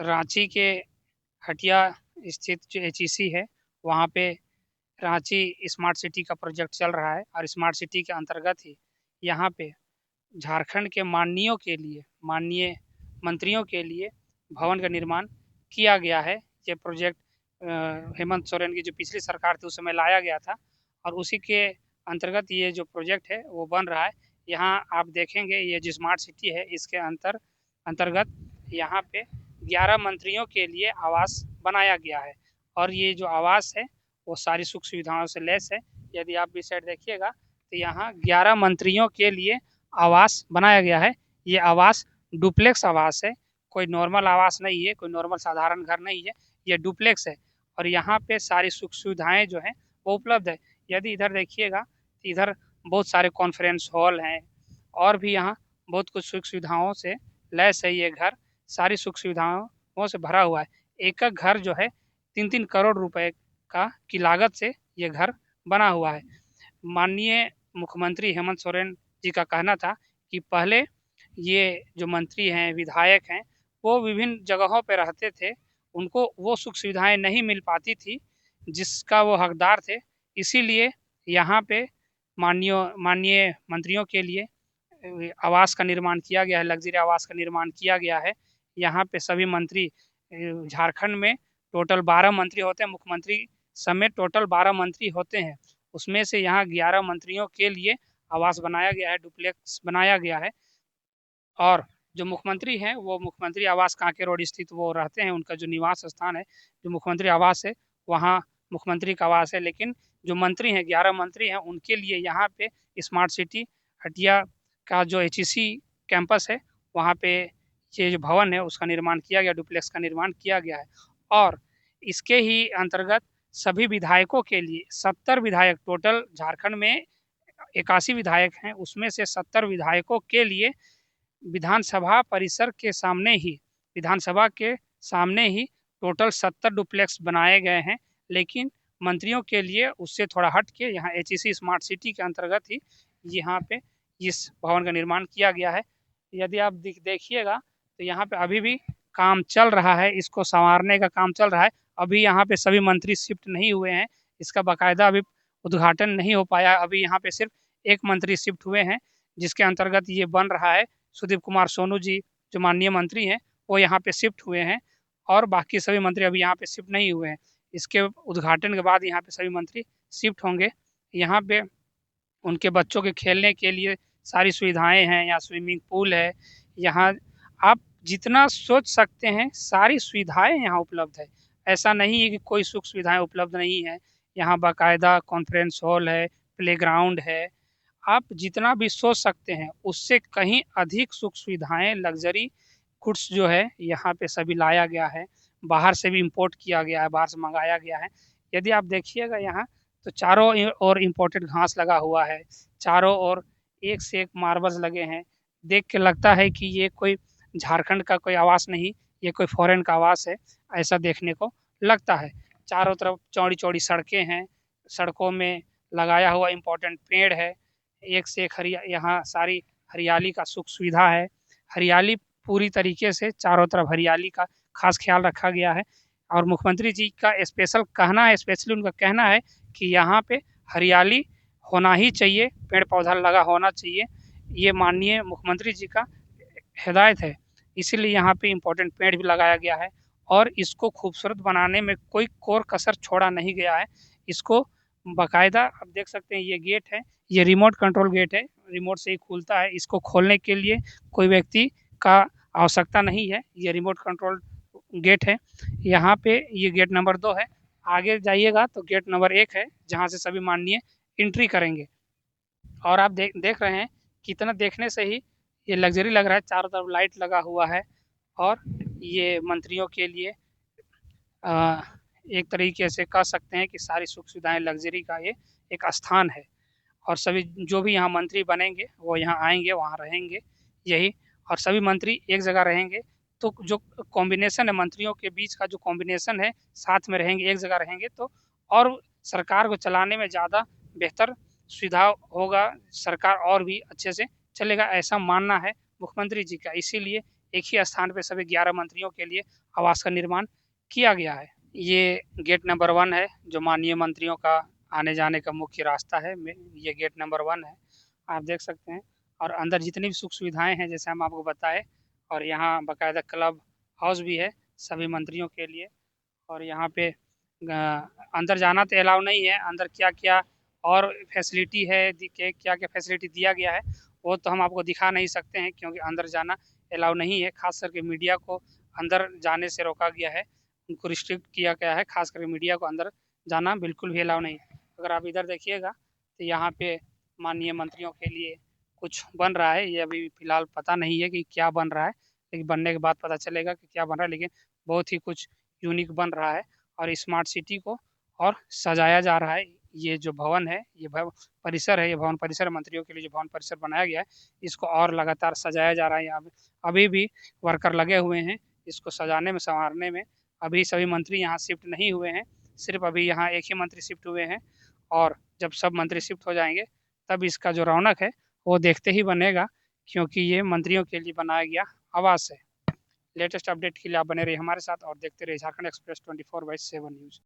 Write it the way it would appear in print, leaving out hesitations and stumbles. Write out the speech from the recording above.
रांची के हटिया स्थित जो एचईसी है, वहाँ पे रांची स्मार्ट सिटी का प्रोजेक्ट चल रहा है और स्मार्ट सिटी के अंतर्गत ही यहाँ पे झारखंड के माननीय मंत्रियों के लिए भवन का निर्माण किया गया है। ये प्रोजेक्ट हेमंत सोरेन की जो पिछली सरकार थी उस समय लाया गया था और उसी के अंतर्गत ये जो प्रोजेक्ट है वो बन रहा है। यहाँ आप देखेंगे ये जो स्मार्ट सिटी है इसके अंतर्गत यहाँ पे 11 मंत्रियों के लिए आवास बनाया गया है और ये जो आवास है वो सारी सुख सुविधाओं से लैस है। यदि आप इस साइड देखिएगा तो यहाँ 11 मंत्रियों के लिए आवास बनाया गया है। ये आवास डुप्लेक्स आवास है, कोई नॉर्मल आवास नहीं है, कोई नॉर्मल साधारण घर नहीं है, ये डुप्लेक्स है और यहाँ पे सारी सुख सुविधाएं जो हैं वो उपलब्ध है। यदि इधर देखिएगा तो इधर बहुत सारे कॉन्फ्रेंस हॉल हैं और भी यहाँ बहुत कुछ सुख सुविधाओं से लैस है। ये घर सारी सुख सुविधाओं से भरा हुआ है। एक एक घर जो है 3-3 करोड़ रुपए की लागत से ये घर बना हुआ है। माननीय मुख्यमंत्री हेमंत सोरेन जी का कहना था कि पहले ये जो मंत्री हैं, विधायक हैं, वो विभिन्न जगहों पे रहते थे, उनको वो सुख सुविधाएं नहीं मिल पाती थी जिसका वो हकदार थे। इसीलिए यहाँ पे माननीय मंत्रियों के लिए आवास का निर्माण किया गया है, लग्जरी आवास का निर्माण किया गया है। यहाँ पे सभी मंत्री झारखंड में टोटल 12 मंत्री होते हैं, मुख्यमंत्री समेत टोटल 12 मंत्री होते हैं। उसमें से यहाँ 11 मंत्रियों के लिए आवास बनाया गया है, डुप्लेक्स बनाया गया है और जो मुख्यमंत्री हैं वो मुख्यमंत्री आवास कांके रोड स्थित वो रहते हैं। उनका जो निवास स्थान है, जो मुख्यमंत्री आवास है, वहाँ मुख्यमंत्री का आवास है। लेकिन जो मंत्री हैं, 11 मंत्री हैं, उनके लिए यहाँ पे स्मार्ट सिटी हटिया का जो एचईसी कैंपस है वहाँ पे ये जो भवन है उसका निर्माण किया गया, डुप्लेक्स का निर्माण किया गया है। और इसके ही अंतर्गत सभी विधायकों के लिए 70 विधायक, टोटल झारखंड में 81 विधायक हैं, उसमें से 70 विधायकों के लिए विधानसभा परिसर के सामने ही विधानसभा के सामने ही टोटल 70 डुप्लेक्स बनाए गए हैं। लेकिन मंत्रियों के लिए उससे थोड़ा हट के यहाँ एचईसी स्मार्ट सिटी के अंतर्गत ही यहाँ पे इस भवन का निर्माण किया गया है। यदि आप देखिएगा तो यहाँ पे अभी भी काम चल रहा है, इसको संवारने का काम चल रहा है। अभी यहाँ पे सभी मंत्री शिफ्ट नहीं हुए हैं, इसका बाकायदा अभी उद्घाटन नहीं हो पाया। अभी यहाँ पे सिर्फ एक मंत्री शिफ्ट हुए हैं जिसके अंतर्गत ये बन रहा है। सुदीप कुमार सोनू जी जो माननीय मंत्री हैं वो यहाँ पे शिफ्ट हुए हैं और बाकी सभी मंत्री अभी यहाँ पे शिफ्ट नहीं हुए हैं। इसके उद्घाटन के बाद यहाँ पे सभी मंत्री शिफ्ट होंगे। यहाँ पे उनके बच्चों के खेलने के लिए सारी सुविधाएं हैं, यहाँ स्विमिंग पूल है, यहाँ आप जितना सोच सकते हैं सारी सुविधाएं यहाँ उपलब्ध है। ऐसा नहीं है कि कोई सुख सुविधाएं उपलब्ध नहीं है। यहाँ बाकायदा कॉन्फ्रेंस हॉल है, प्लेग्राउंड है, आप जितना भी सोच सकते हैं उससे कहीं अधिक सुख सुविधाएं, लग्जरी गुड्स जो है यहाँ पे सभी लाया गया है। बाहर से भी इंपोर्ट किया गया है, बाहर से मंगाया गया है। यदि आप देखिएगा यहाँ तो चारों ओर इम्पोर्टेड घास लगा हुआ है, चारों ओर एक से एक मार्बल्स लगे हैं। देख के लगता है कि ये कोई झारखंड का कोई आवास नहीं, ये कोई फॉरेन का आवास है, ऐसा देखने को लगता है। चारों तरफ चौड़ी चौड़ी सड़कें हैं, सड़कों में लगाया हुआ इम्पोर्टेंट पेड़ है, एक से एक यहाँ सारी हरियाली का सुख सुविधा है। हरियाली पूरी तरीके से चारों तरफ हरियाली का खास ख्याल रखा गया है और मुख्यमंत्री जी का स्पेशली उनका कहना है कि यहाँ पे हरियाली होना ही चाहिए, पेड़ पौधा लगा होना चाहिए। ये माननीय मुख्यमंत्री जी का हिदायत है, इसीलिए यहाँ पे इम्पोर्टेंट पेड़ भी लगाया गया है और इसको खूबसूरत बनाने में कोई कोर कसर छोड़ा नहीं गया है। इसको बाकायदा आप देख सकते हैं, ये गेट है, ये रिमोट कंट्रोल गेट है, रिमोट से ही खुलता है। इसको खोलने के लिए कोई व्यक्ति का आवश्यकता नहीं है, ये रिमोट कंट्रोल गेट है। यहाँ पे ये गेट नंबर 2 है। आगे जाइएगा तो गेट नंबर 1 है जहाँ से सभी माननीय एंट्री करेंगे और आप देख रहे हैं कितना देखने से ही ये लग्जरी लग रहा है। चारों तरफ लाइट लगा हुआ है और ये मंत्रियों के लिए एक तरीके से कह सकते हैं कि सारी सुख सुविधाएं, लग्जरी का ये एक स्थान है और सभी जो भी यहाँ मंत्री बनेंगे वो यहाँ आएंगे, वहाँ रहेंगे यही, और सभी मंत्री एक जगह रहेंगे तो जो कॉम्बिनेशन है मंत्रियों के बीच का, जो कॉम्बिनेशन है, साथ में रहेंगे, एक जगह रहेंगे तो और सरकार को चलाने में ज़्यादा बेहतर सुविधा होगा, सरकार और भी अच्छे से चलेगा, ऐसा मानना है मुख्यमंत्री जी का। इसीलिए एक ही स्थान पे सभी 11 मंत्रियों के लिए आवास का निर्माण किया गया है। ये गेट नंबर 1 है, जो माननीय मंत्रियों का आने जाने का मुख्य रास्ता है। ये गेट नंबर 1 है, आप देख सकते हैं। और अंदर जितनी भी सुख सुविधाएं हैं, जैसे हम आपको बताए, और यहाँ बाकायदा क्लब हाउस भी है सभी मंत्रियों के लिए। और यहाँ पे अंदर जाना तो अलाउ नहीं है। अंदर क्या क्या और फैसिलिटी है, क्या क्या फैसिलिटी दिया गया है, वो तो हम आपको दिखा नहीं सकते हैं, क्योंकि अंदर जाना अलाउ नहीं है। खास करके मीडिया को अंदर जाने से रोका गया है, उनको रिस्ट्रिक्ट किया गया है। खास करके मीडिया को अंदर जाना बिल्कुल भी अलाउ नहीं है। अगर आप इधर देखिएगा तो यहाँ पे माननीय मंत्रियों के लिए कुछ बन रहा है। ये अभी फिलहाल पता नहीं है कि क्या बन रहा है, लेकिन बनने के बाद पता चलेगा कि क्या बन रहा है। लेकिन बहुत ही कुछ यूनिक बन रहा है, और स्मार्ट सिटी को और सजाया जा रहा है। ये जो भवन है, ये परिसर है, ये भवन परिसर, मंत्रियों के लिए जो भवन परिसर बनाया गया है, इसको और लगातार सजाया जा रहा है। यहाँ अभी भी वर्कर लगे हुए हैं इसको सजाने में, संवारने में। अभी सभी मंत्री यहाँ शिफ्ट नहीं हुए हैं, सिर्फ अभी यहाँ एक ही मंत्री शिफ्ट हुए हैं। और जब सब मंत्री शिफ्ट हो जाएंगे, तब इसका जो रौनक है वो देखते ही बनेगा, क्योंकि ये मंत्रियों के लिए बनाया गया आवास है। लेटेस्ट अपडेट के लिए आप बने रहिए हमारे साथ और देखते रहिए झारखंड एक्सप्रेस 24/7 न्यूज़।